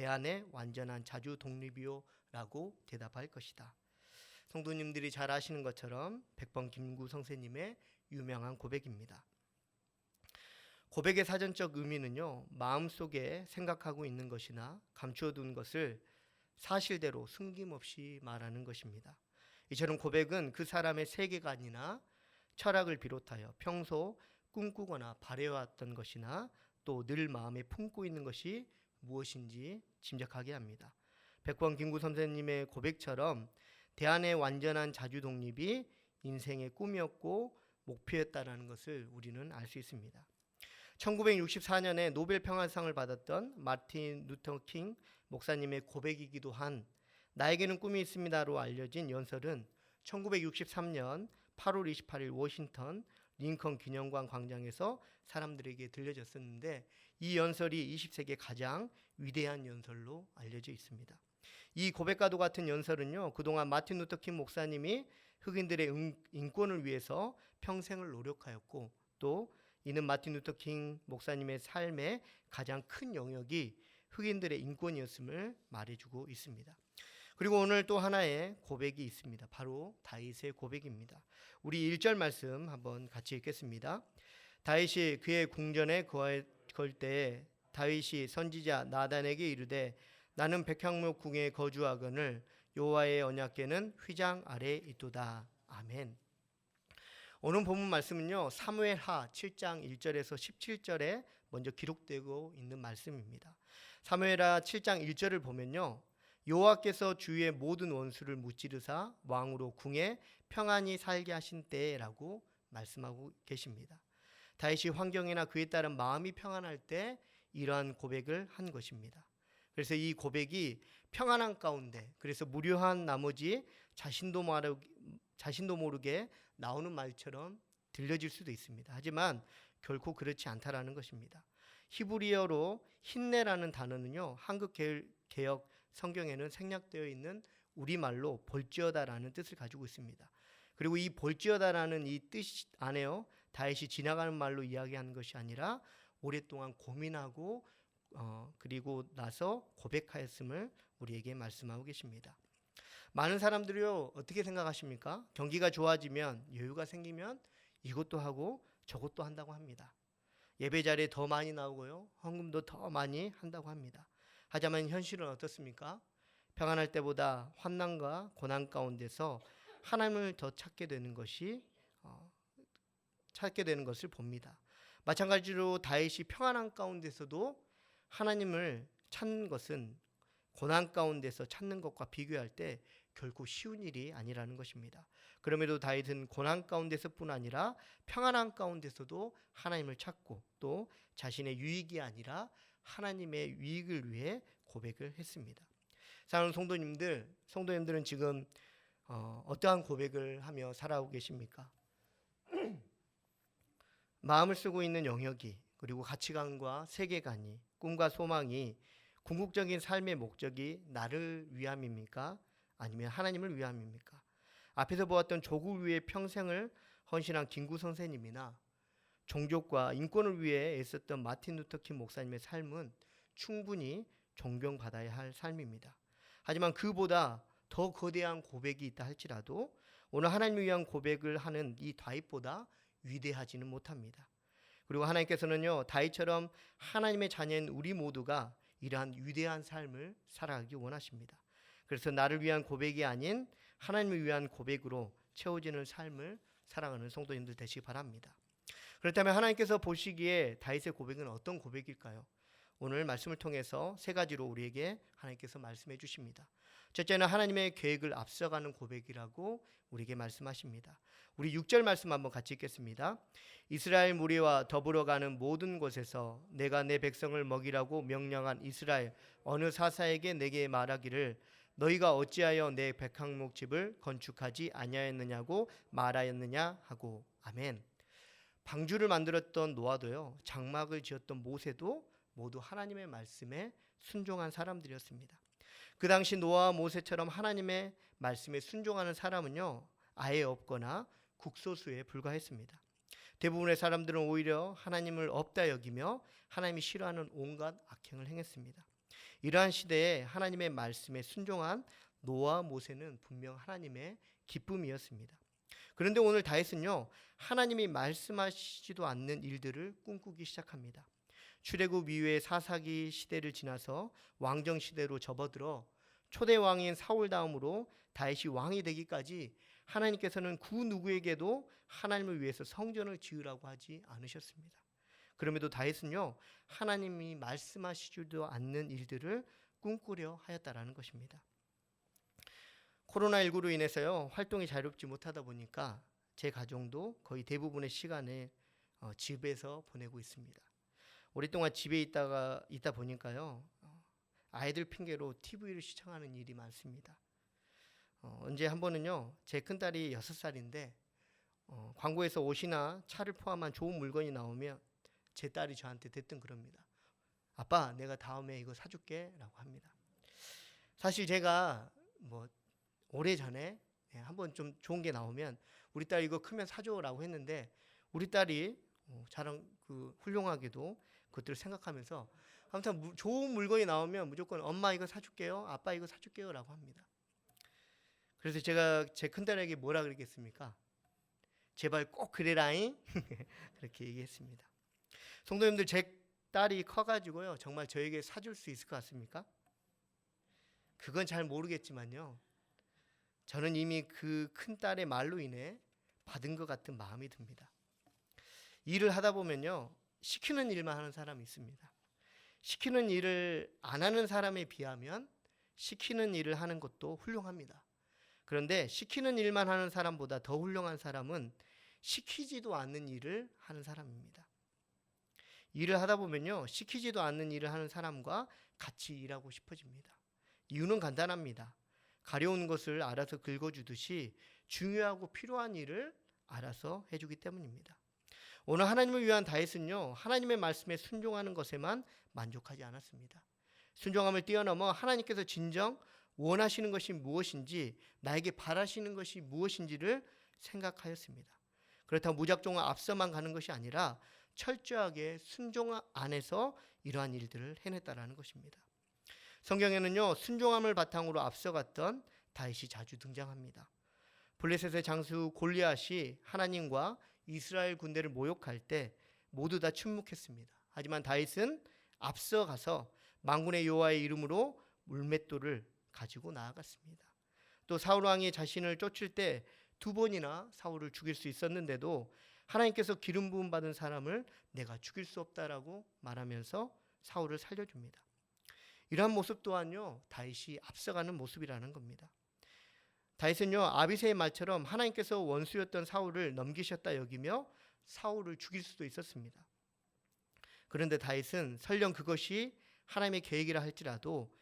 대안의 완전한 자주 독립이요 라고 대답할 것이다. 성도님들이 잘 아시는 것처럼 백번 김구 성세님의 유명한 고백입니다. 고백의 사전적 의미는요, 마음속에 생각하고 있는 것이나 감추어둔 것을 사실대로 숨김없이 말하는 것입니다. 이처럼 고백은 그 사람의 세계관이나 철학을 비롯하여 평소 꿈꾸거나 바래왔던 것이나 또 늘 마음에 품고 있는 것이 무엇인지 짐작하게 합니다. 백번 김구 선생님의 고백처럼 대안의 완전한 자주 독립이 인생의 꿈이었고 목표였다는 것을 우리는 알 수 있습니다. 1964년에 노벨 평화상을 받았던 마틴 루터 킹 목사님의 고백이기도 한 나에게는 꿈이 있습니다로 알려진 연설은 1963년 8월 28일 워싱턴 링컨 기념관 광장에서 사람들에게 들려졌었는데, 이 연설이 20세기 가장 위대한 연설로 알려져 있습니다. 이 고백과도 같은 연설은요, 그동안 마틴 루터 킹 목사님이 흑인들의 인권을 위해서 평생을 노력하였고, 또 이는 마틴 루터 킹 목사님의 삶의 가장 큰 영역이 흑인들의 인권이었음을 말해주고 있습니다. 그리고 오늘 또 하나의 고백이 있습니다. 바로 다윗의 고백입니다. 우리 1절 말씀 한번 같이 읽겠습니다. 다윗이 그의 궁전에 거할 때에 다윗이 선지자 나단에게 이르되 나는 백향목 궁에 거주하거늘 여호와의 언약궤는 휘장 아래 있도다. 아멘. 오늘 본문 말씀은요, 사무엘하 7장 1절에서 17절에 먼저 기록되고 있는 말씀입니다. 사무엘하 7장 1절을 보면요, 여호와께서 주의 모든 원수를 무찌르사 왕으로 궁에 평안히 살게 하신 때라고 말씀하고 계십니다. 다윗이 환경이나 그에 따른 마음이 평안할 때 이러한 고백을 한 것입니다. 그래서 이 고백이 평안한 가운데, 그래서 무료한 나머지 자신도 모르게 나오는 말처럼 들려질 수도 있습니다. 하지만 결코 그렇지 않다라는 것입니다. 히브리어로 힘내라는 단어는요, 한국 개역 성경에는 생략되어 있는 우리말로 볼지어다라는 뜻을 가지고 있습니다. 그리고 이 볼지어다라는 이 뜻 안에요, 다윗이 지나가는 말로 이야기하는 것이 아니라 오랫동안 고민하고 그리고 나서 고백하였음을 우리에게 말씀하고 계십니다. 많은 사람들이요, 어떻게 생각하십니까? 경기가 좋아지면, 여유가 생기면 이것도 하고 저것도 한다고 합니다. 예배 자리에 더 많이 나오고요, 헌금도 더 많이 한다고 합니다. 하지만 현실은 어떻습니까? 평안할 때보다 환난과 고난 가운데서 하나님을 더 찾게 되는 것을 봅니다. 마찬가지로 다윗이 평안한 가운데서도 하나님을 찾는 것은 고난 가운데서 찾는 것과 비교할 때 결코 쉬운 일이 아니라는 것입니다. 그럼에도 다윗은 고난 가운데서뿐 아니라 평안한 가운데서도 하나님을 찾고 또 자신의 유익이 아니라 하나님의 유익을 위해 고백을 했습니다. 사랑하는 성도님들은 지금 어떠한 고백을 하며 살아오고 계십니까? 마음을 쓰고 있는 영역이, 그리고 가치관과 세계관이, 꿈과 소망이, 궁극적인 삶의 목적이 나를 위함입니까? 아니면 하나님을 위함입니까? 앞에서 보았던 조국을 위해 평생을 헌신한 김구 선생님이나 종족과 인권을 위해 애썼던 마틴 루터 킹 목사님의 삶은 충분히 존경받아야 할 삶입니다. 하지만 그보다 더 거대한 고백이 있다 할지라도 오늘 하나님을 위한 고백을 하는 이 다윗보다 위대하지는 못합니다. 그리고 하나님께서는요, 다윗처럼 하나님의 자녀인 우리 모두가 이러한 위대한 삶을 살아가기 원하십니다. 그래서 나를 위한 고백이 아닌 하나님을 위한 고백으로 채워지는 삶을 살아가는 성도님들 되시기 바랍니다. 그렇다면 하나님께서 보시기에 다윗의 고백은 어떤 고백일까요? 오늘 말씀을 통해서 세 가지로 우리에게 하나님께서 말씀해 주십니다. 첫째는 하나님의 계획을 앞서가는 고백이라고 우리에게 말씀하십니다. 우리 6절 말씀 한번 같이 읽겠습니다. 이스라엘 무리와 더불어 가는 모든 곳에서 내가 내 백성을 먹이라고 명령한 이스라엘 어느 사사에게 내게 말하기를 너희가 어찌하여 내 백향목 집을 건축하지 아니하였느냐고 말하였느냐 하고. 아멘. 방주를 만들었던 노아도요, 장막을 지었던 모세도 모두 하나님의 말씀에 순종한 사람들이었습니다. 그 당시 노아와 모세처럼 하나님의 말씀에 순종하는 사람은요, 아예 없거나 극소수에 불과했습니다. 대부분의 사람들은 오히려 하나님을 없다 여기며 하나님이 싫어하는 온갖 악행을 행했습니다. 이러한 시대에 하나님의 말씀에 순종한 노아와 모세는 분명 하나님의 기쁨이었습니다. 그런데 오늘 다윗은요, 하나님이 말씀하시지도 않는 일들을 꿈꾸기 시작합니다. 출애굽 이후의 사사기 시대를 지나서 왕정 시대로 접어들어 초대 왕인 사울 다음으로 다윗이 왕이 되기까지 하나님께서는 그 누구에게도 하나님을 위해서 성전을 지으라고 하지 않으셨습니다. 그럼에도 다윗은요, 하나님이 말씀하시지도 않는 일들을 꿈꾸려 하였다라는 것입니다. 코로나19로 인해서요, 활동이 자유롭지 못하다 보니까 제 가정도 거의 대부분의 시간을 집에서 보내고 있습니다. 오랫동안 집에 있다 보니까요, 아이들 핑계로 TV를 시청하는 일이 많습니다. 언제 한 번은요, 제 큰딸이 6살인데 광고에서 옷이나 차를 포함한 좋은 물건이 나오면 제 딸이 저한테 대뜸 그럽니다. 아빠, 내가 다음에 이거 사줄게 라고 합니다. 사실 제가 오래전에 한번 좀 좋은 게 나오면 우리 딸 이거 크면 사줘 라고 했는데, 우리 딸이 자랑 훌륭하게도 그것들을 생각하면서 아무튼 좋은 물건이 나오면 무조건 엄마 이거 사줄게요, 아빠 이거 사줄게요 라고 합니다. 그래서 제가 제 큰딸에게 뭐라 그러겠습니까? 제발 꼭 그래라잉 그렇게 얘기했습니다. 성도님들, 제 딸이 커가지고요, 정말 저에게 사줄 수 있을 것 같습니까? 그건 잘 모르겠지만요, 저는 이미 그 큰딸의 말로 인해 받은 것 같은 마음이 듭니다. 일을 하다 보면요, 시키는 일만 하는 사람이 있습니다. 시키는 일을 안 하는 사람에 비하면 시키는 일을 하는 것도 훌륭합니다. 그런데 시키는 일만 하는 사람보다 더 훌륭한 사람은 시키지도 않는 일을 하는 사람입니다. 일을 하다 보면요, 시키지도 않는 일을 하는 사람과 같이 일하고 싶어집니다. 이유는 간단합니다. 가려운 것을 알아서 긁어주듯이 중요하고 필요한 일을 알아서 해주기 때문입니다. 오늘 하나님을 위한 다윗은요, 하나님의 말씀에 순종하는 것에만 만족하지 않았습니다. 순종함을 뛰어넘어 하나님께서 진정 원하시는 것이 무엇인지, 나에게 바라시는 것이 무엇인지를 생각하였습니다. 그렇다고 무작정 앞서만 가는 것이 아니라 철저하게 순종 안에서 이러한 일들을 해냈다라는 것입니다. 성경에는요, 순종함을 바탕으로 앞서갔던 다윗이 자주 등장합니다. 블레셋의 장수 골리앗이 하나님과 이스라엘 군대를 모욕할 때 모두 다 침묵했습니다. 하지만 다윗은 앞서가서 만군의 여호와의 이름으로 물맷돌을 가지고 나아갔습니다. 또 사울 왕이 자신을 쫓을 때 2번이나 사울을 죽일 수 있었는데도 하나님께서 기름 부음 받은 사람을 내가 죽일 수 없다라고 말하면서 사울을 살려줍니다. 이러한 모습 또한요, 다윗이 앞서가는 모습이라는 겁니다. 다윗은요, 아비새의 말처럼 하나님께서 원수였던 사울을 넘기셨다 여기며 사울을 죽일 수도 있었습니다. 그런데 다윗은 설령 그것이 하나님의 계획이라 할지라도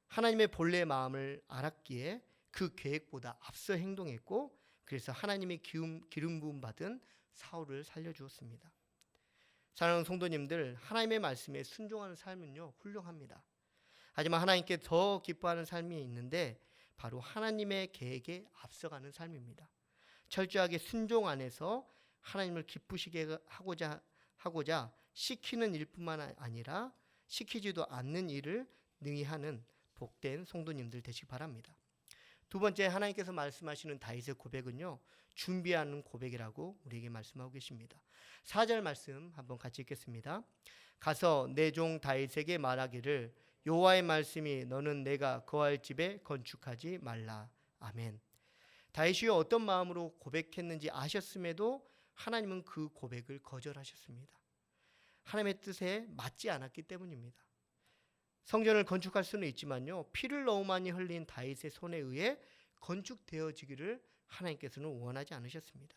하나님의 본래의 마음을 알았기에 그 계획보다 앞서 행동했고, 그래서 하나님의 기름 부음 받은 사울을 살려주었습니다. 사랑하는 성도님들, 하나님의 말씀에 순종하는 삶은요, 훌륭합니다. 하지만 하나님께 더 기뻐하는 삶이 있는데 바로 하나님의 계획에 앞서가는 삶입니다. 철저하게 순종 안에서 하나님을 기쁘시게 하고자 시키는 일뿐만 아니라 시키지도 않는 일을 능히 하는 복된 성도님들 되시기 바랍니다. 두 번째, 하나님께서 말씀하시는 다윗의 고백은요, 준비하는 고백이라고 우리에게 말씀하고 계십니다. 4절 말씀 한번 같이 읽겠습니다. 가서 내 종 다윗에게 말하기를 여호와의 말씀이 너는 내가 거할 집에 건축하지 말라. 아멘. 다윗이 어떤 마음으로 고백했는지 아셨음에도 하나님은 그 고백을 거절하셨습니다. 하나님의 뜻에 맞지 않았기 때문입니다. 성전을 건축할 수는 있지만요, 피를 너무 많이 흘린 다윗의 손에 의해 건축되어지기를 하나님께서는 원하지 않으셨습니다.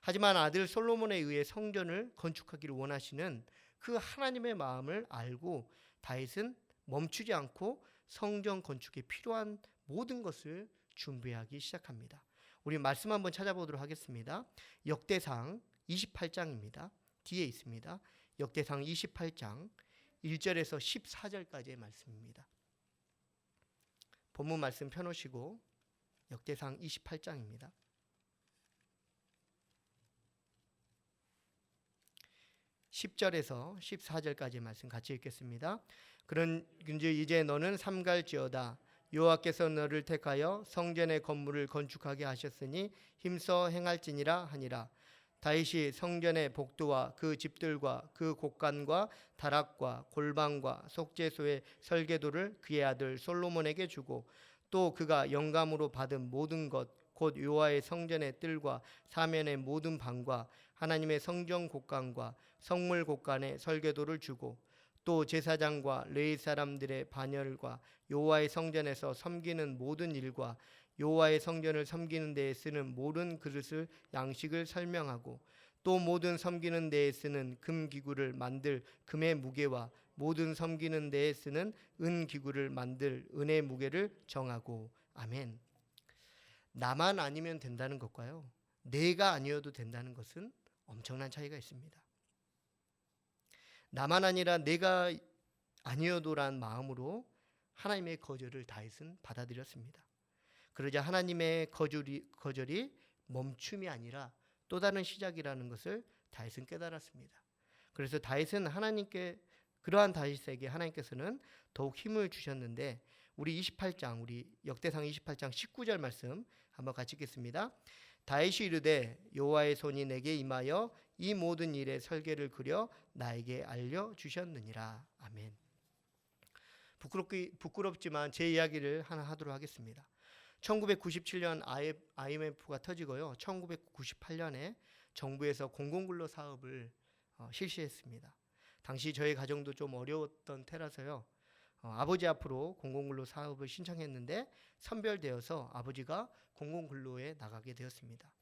하지만 아들 솔로몬에 의해 성전을 건축하기를 원하시는 그 하나님의 마음을 알고 다윗은 멈추지 않고 성전 건축에 필요한 모든 것을 준비하기 시작합니다. 우리 말씀 한번 찾아보도록 하겠습니다. 역대상 28장입니다. 뒤에 있습니다. 역대상 28장 1절에서 14절까지의 말씀입니다. 본문 말씀 펴놓으시고 역대상 28장입니다. 10절에서 14절까지의 말씀 같이 읽겠습니다. 그런 이제 너는 삼갈지어다. 여호와께서 너를 택하여 성전의 건물을 건축하게 하셨으니 힘써 행할지니라 하니라. 다윗이 성전의 복도와 그 집들과 그 곳간과 다락과 골방과 속죄소의 설계도를 그의 아들 솔로몬에게 주고 또 그가 영감으로 받은 모든 것 곧 여호와의 성전의 뜰과 사면의 모든 방과 하나님의 성전 곳간과 성물 곳간의 설계도를 주고 또 제사장과 레위 사람들의 반열과 여호와의 성전에서 섬기는 모든 일과 여호와의 성전을 섬기는 데에 쓰는 모든 그릇을 양식을 설명하고 또 모든 섬기는 데에 쓰는 금 기구를 만들 금의 무게와 모든 섬기는 데에 쓰는 은 기구를 만들 은의 무게를 정하고. 아멘. 나만 아니면 된다는 것과요, 내가 아니어도 된다는 것은 엄청난 차이가 있습니다. 나만 아니라 내가 아니어도란 마음으로 하나님의 거절을 다윗은 받아들였습니다. 그러자 하나님의 거절이 멈춤이 아니라 또 다른 시작이라는 것을 다윗은 깨달았습니다. 그래서 다윗은 그러한 다윗에게 하나님께서는 더욱 힘을 주셨는데 우리 역대상 28장 19절 말씀 한번 같이 읽겠습니다. 다윗이 이르되 여호와의 손이 내게 임하여 이 모든 일의 설계를 그려 나에게 알려주셨느니라. 아멘. 부끄럽지만 제 이야기를 하나 하도록 하겠습니다. 1997년 IMF가 터지고요. 1998년에 정부에서 공공근로 사업을 실시했습니다. 당시 저희 가정도 좀 어려웠던 때라서요. 아버지 앞으로 공공근로 사업을 신청했는데 선별되어서 아버지가 공공근로에 나가게 되었습니다.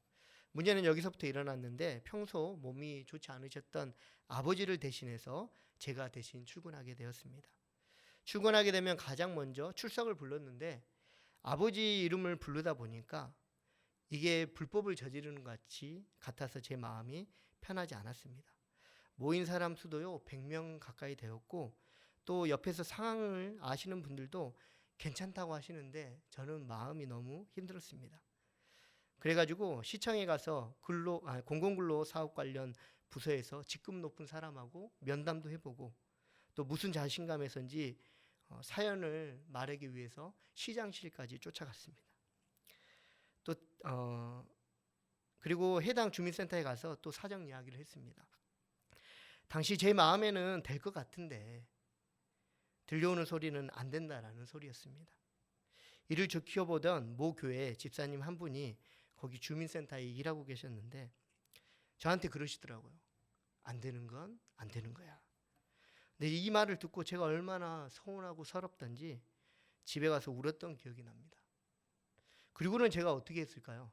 문제는 여기서부터 일어났는데 평소 몸이 좋지 않으셨던 아버지를 대신해서 제가 대신 출근하게 되었습니다. 출근하게 되면 가장 먼저 출석을 불렀는데 아버지 이름을 부르다 보니까 이게 불법을 저지르는 것 같아서 제 마음이 편하지 않았습니다. 모인 사람 수도요 100명 가까이 되었고 또 옆에서 상황을 아시는 분들도 괜찮다고 하시는데 저는 마음이 너무 힘들었습니다. 그래가지고 시청에 가서 공공근로 사업 관련 부서에서 직급 높은 사람하고 면담도 해보고 또 무슨 자신감에서인지 사연을 말하기 위해서 시장실까지 쫓아갔습니다. 또 그리고 해당 주민센터에 가서 또 사정 이야기를 했습니다. 당시 제 마음에는 될 것 같은데 들려오는 소리는 안 된다라는 소리였습니다. 이를 지켜보던 모 교회 집사님 한 분이 거기 주민센터에 일하고 계셨는데 저한테 그러시더라고요. 안 되는 건 안 되는 거야. 근데 이 말을 듣고 제가 얼마나 서운하고 서럽던지 집에 가서 울었던 기억이 납니다. 그리고는 제가 어떻게 했을까요?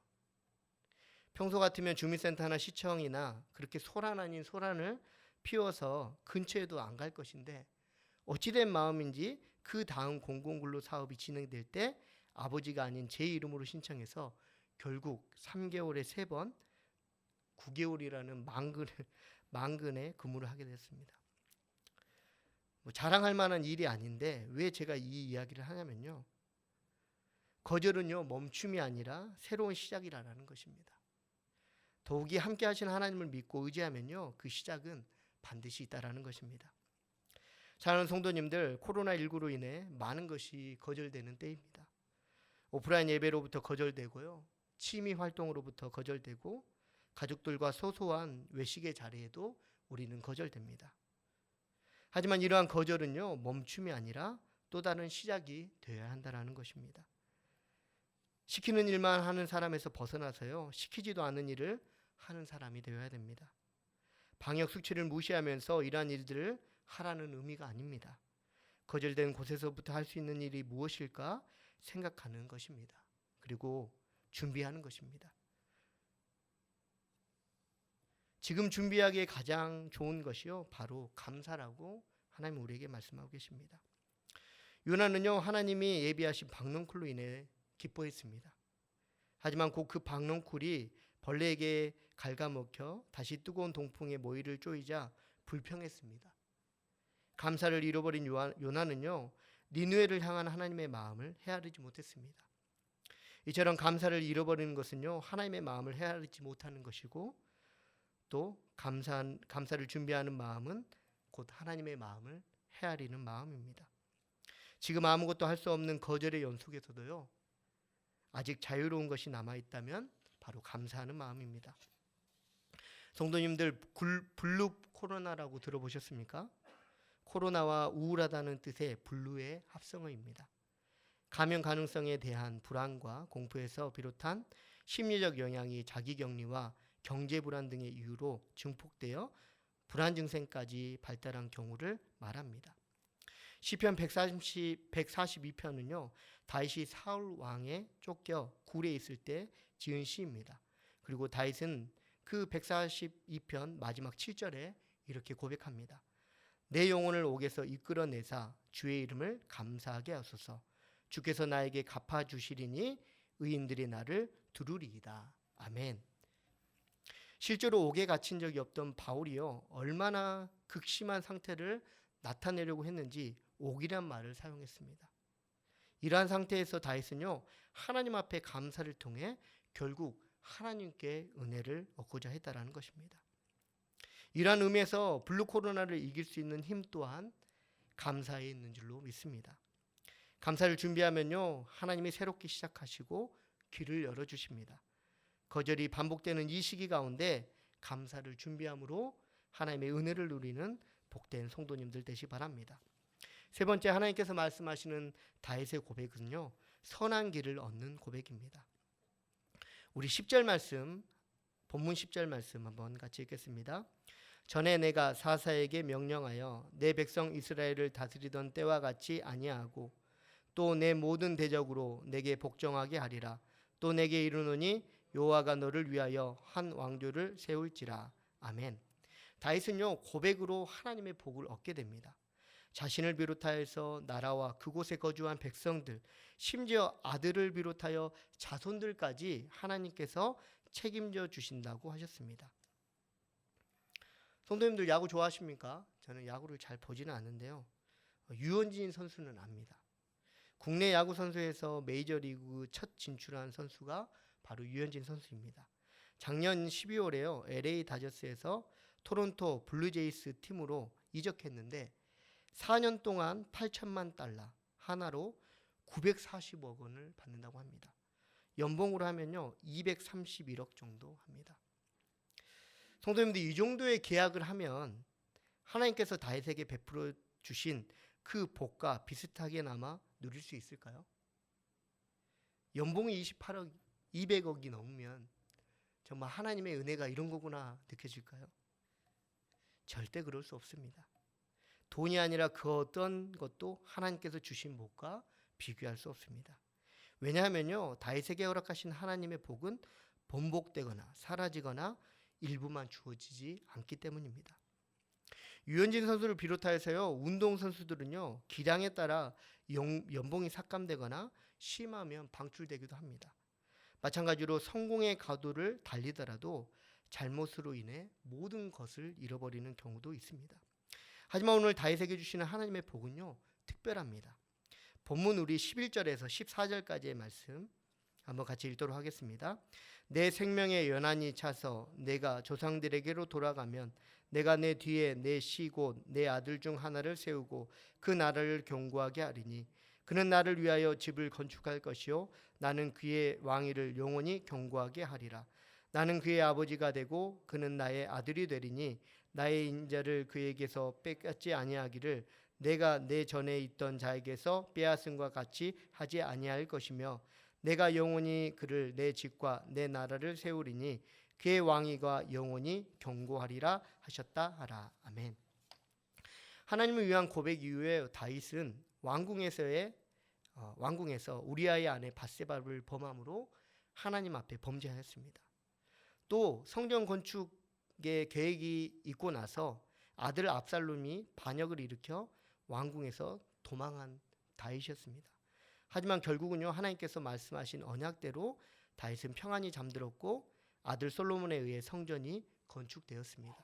평소 같으면 주민센터나 시청이나 그렇게 소란 아닌 소란을 피워서 근처에도 안 갈 것인데 어찌된 마음인지 그 다음 공공근로 사업이 진행될 때 아버지가 아닌 제 이름으로 신청해서 결국 3개월에 3번 9개월이라는 만근의 근무를 하게 됐습니다. 자랑할 만한 일이 아닌데 왜 제가 이 이야기를 하냐면요. 거절은요 멈춤이 아니라 새로운 시작이라는 것입니다. 더욱이 함께 하신 하나님을 믿고 의지하면요 그 시작은 반드시 있다라는 것입니다. 사랑하는 성도님들, 코로나19로 인해 많은 것이 거절되는 때입니다. 오프라인 예배로부터 거절되고요. 취미 활동으로부터 거절되고 가족들과 소소한 외식의 자리에도 우리는 거절됩니다. 하지만 이러한 거절은요 멈춤이 아니라 또 다른 시작이 되어야 한다는 것입니다. 시키는 일만 하는 사람에서 벗어나서요 시키지도 않는 일을 하는 사람이 되어야 됩니다. 방역 수칙을 무시하면서 이러한 일들을 하라는 의미가 아닙니다. 거절된 곳에서부터 할 수 있는 일이 무엇일까 생각하는 것입니다. 그리고 준비하는 것입니다. 지금 준비하기에 가장 좋은 것이요 바로 감사라고 하나님 우리에게 말씀하고 계십니다. 요나는요 하나님이 예비하신 박넝쿨로 인해 기뻐했습니다. 하지만 곧 그 박넝쿨이 벌레에게 갉아먹혀 다시 뜨거운 동풍에 모이를 쪼이자 불평했습니다. 감사를 잃어버린 요나는요 니느웨를 향한 하나님의 마음을 헤아리지 못했습니다. 이처럼 감사를 잃어버리는 것은요 하나님의 마음을 헤아리지 못하는 것이고 또 감사를 준비하는 마음은 곧 하나님의 마음을 헤아리는 마음입니다. 지금 아무것도 할 수 없는 거절의 연속에서도요, 아직 자유로운 것이 남아있다면 바로 감사하는 마음입니다. 성도님들, 블루 코로나라고 들어보셨습니까? 코로나와 우울하다는 뜻의 블루의 합성어입니다. 감염 가능성에 대한 불안과 공포에서 비롯한 심리적 영향이 자기격리와 경제 불안 등의 이유로 증폭되어 불안 증세까지 발달한 경우를 말합니다. 시편 142편은요, 다윗이 사울 왕에 쫓겨 굴에 있을 때 지은 시입니다. 그리고 다윗은 그 142편 마지막 7절에 이렇게 고백합니다. 내 영혼을 옥에서 이끌어내사 주의 이름을 감사하게 하소서. 주께서 나에게 갚아주시리니 의인들이 나를 두루리이다. 아멘. 실제로 옥에 갇힌 적이 없던 바울이요, 얼마나 극심한 상태를 나타내려고 했는지 옥이란 말을 사용했습니다. 이러한 상태에서 다윗은요, 하나님 앞에 감사를 통해 결국 하나님께 은혜를 얻고자 했다라는 것입니다. 이러한 의미에서 블루 코로나를 이길 수 있는 힘 또한 감사에 있는 줄로 믿습니다. 감사를 준비하면요, 하나님이 새롭게 시작하시고 길을 열어주십니다. 거절이 반복되는 이 시기 가운데 감사를 준비함으로 하나님의 은혜를 누리는 복된 성도님들 되시 바랍니다. 세 번째, 하나님께서 말씀하시는 다윗의 고백은요, 선한 길을 얻는 고백입니다. 우리 10절 말씀, 본문 10절 말씀 한번 같이 읽겠습니다. 전에 내가 사사에게 명령하여 내 백성 이스라엘을 다스리던 때와 같이 아니하고 또 내 모든 대적으로 내게 복종하게 하리라. 또 내게 이르노니 여호와가 너를 위하여 한 왕조를 세울지라. 아멘. 다윗은요, 고백으로 하나님의 복을 얻게 됩니다. 자신을 비롯하여서 나라와 그곳에 거주한 백성들, 심지어 아들을 비롯하여 자손들까지 하나님께서 책임져 주신다고 하셨습니다. 성도님들, 야구 좋아하십니까? 저는 야구를 잘 보지는 않는데요, 유현진 선수는 압니다. 국내 야구 선수에서 메이저리그 첫 진출한 선수가 바로 유현진 선수입니다. 작년 12월에요, LA 다저스에서 토론토 블루제이스 팀으로 이적했는데 4년 동안 8천만 달러, 하나로 940억 원을 받는다고 합니다. 연봉으로 하면요, 231억 정도 합니다. 성도님들, 이 정도의 계약을 하면 하나님께서 다윗에게 베풀어 주신 그 복과 비슷하게나마 누릴 수 있을까요? 연봉이 28억, 200억이 넘으면 정말 하나님의 은혜가 이런 거구나 느껴질까요? 절대 그럴 수 없습니다. 돈이 아니라 그 어떤 것도 하나님께서 주신 복과 비교할 수 없습니다. 왜냐하면요, 다윗에게 허락하신 하나님의 복은 번복되거나 사라지거나 일부만 주어지지 않기 때문입니다. 유현진 선수를 비롯하여서요, 운동선수들은요, 기량에 따라 연봉이 삭감되거나 심하면 방출되기도 합니다. 마찬가지로 성공의 가도를 달리더라도 잘못으로 인해 모든 것을 잃어버리는 경우도 있습니다. 하지만 오늘 다윗에게 주시는 하나님의 복은요, 특별합니다. 본문 우리 11절에서 14절까지의 말씀 한번 같이 읽도록 하겠습니다. 내 생명의 연한이 차서 내가 조상들에게로 돌아가면 내가 내 뒤에 내 시 곧 내 아들 중 하나를 세우고 그 나라를 견고하게 하리니 그는 나를 위하여 집을 건축할 것이요 나는 그의 왕위를 영원히 견고하게 하리라. 나는 그의 아버지가 되고 그는 나의 아들이 되리니 나의 인자를 그에게서 뺏지 아니하기를 내가 내 전에 있던 자에게서 빼앗음과 같이 하지 아니할 것이며 내가 영원히 그를 내 집과 내 나라를 세우리니 그의 왕위가 영원히 견고하리라 하셨다 하라. 아멘. 하나님을 위한 고백 이후에 다윗은 왕궁에서 우리아의 아내 밧세바를 범함으로 하나님 앞에 범죄하였습니다. 또 성전 건축의 계획이 있고 나서 아들 압살롬이 반역을 일으켜 왕궁에서 도망한 다윗이었습니다. 하지만 결국은요, 하나님께서 말씀하신 언약대로 다윗은 평안히 잠들었고 아들 솔로몬에 의해 성전이 건축되었습니다.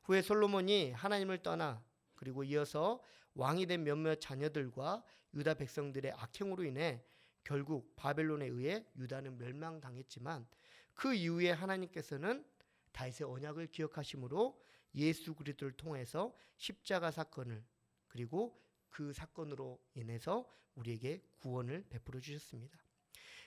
후에 솔로몬이 하나님을 떠나 그리고 이어서 왕이 된 몇몇 자녀들과 유다 백성들의 악행으로 인해 결국 바벨론에 의해 유다는 멸망당했지만 그 이후에 하나님께서는 다윗의 언약을 기억하심으로 예수 그리스도를 통해서 십자가 사건을 그리고 그 사건으로 인해서 우리에게 구원을 베풀어 주셨습니다.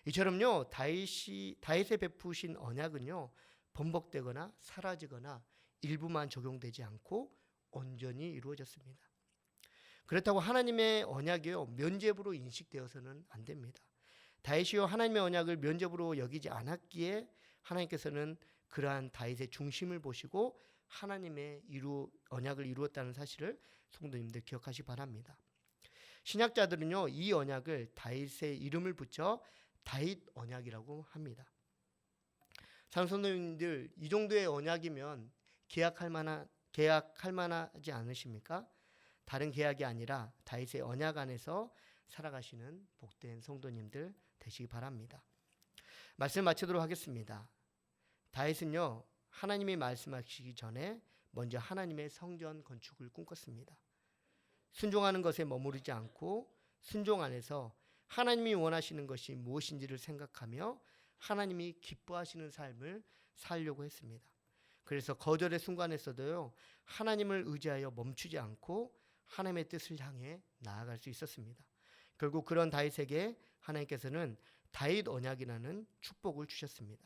이처럼요, 다윗에 베푸신 언약은요, 번복되거나 사라지거나 일부만 적용되지 않고 온전히 이루어졌습니다. 그렇다고 하나님의 언약이요, 면죄부로 인식되어서는 안 됩니다. 다윗이요, 하나님의 언약을 면죄부로 여기지 않았기에 하나님께서는 그러한 다윗의 중심을 보시고 하나님의 언약을 이루었다는 사실을 성도님들 기억하시기 바랍니다. 신약자들은요, 이 언약을 다윗의 이름을 붙여 다윗 언약이라고 합니다. 성도님들, 이 정도의 언약이면 계약할 만하지 않으십니까? 다른 계약이 아니라 다윗의 언약 안에서 살아가시는 복된 성도님들 되시기 바랍니다. 말씀 마치도록 하겠습니다. 다윗은요, 하나님이 말씀하시기 전에 먼저 하나님의 성전 건축을 꿈꿨습니다. 순종하는 것에 머무르지 않고 순종 안에서 하나님이 원하시는 것이 무엇인지를 생각하며 하나님이 기뻐하시는 삶을 살려고 했습니다. 그래서 거절의 순간에서도요, 하나님을 의지하여 멈추지 않고 하나님의 뜻을 향해 나아갈 수 있었습니다. 결국 그런 다윗에게 하나님께서는 다윗 언약이라는 축복을 주셨습니다.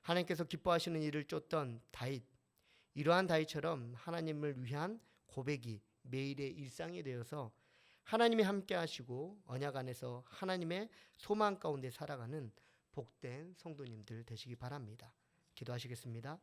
하나님께서 기뻐하시는 일을 쫓던 다윗, 이러한 다윗처럼 하나님을 위한 고백이 매일의 일상이 되어서 하나님이 함께 하시고 언약 안에서 하나님의 소망 가운데 살아가는 복된 성도님들 되시기 바랍니다. 기도하시겠습니다.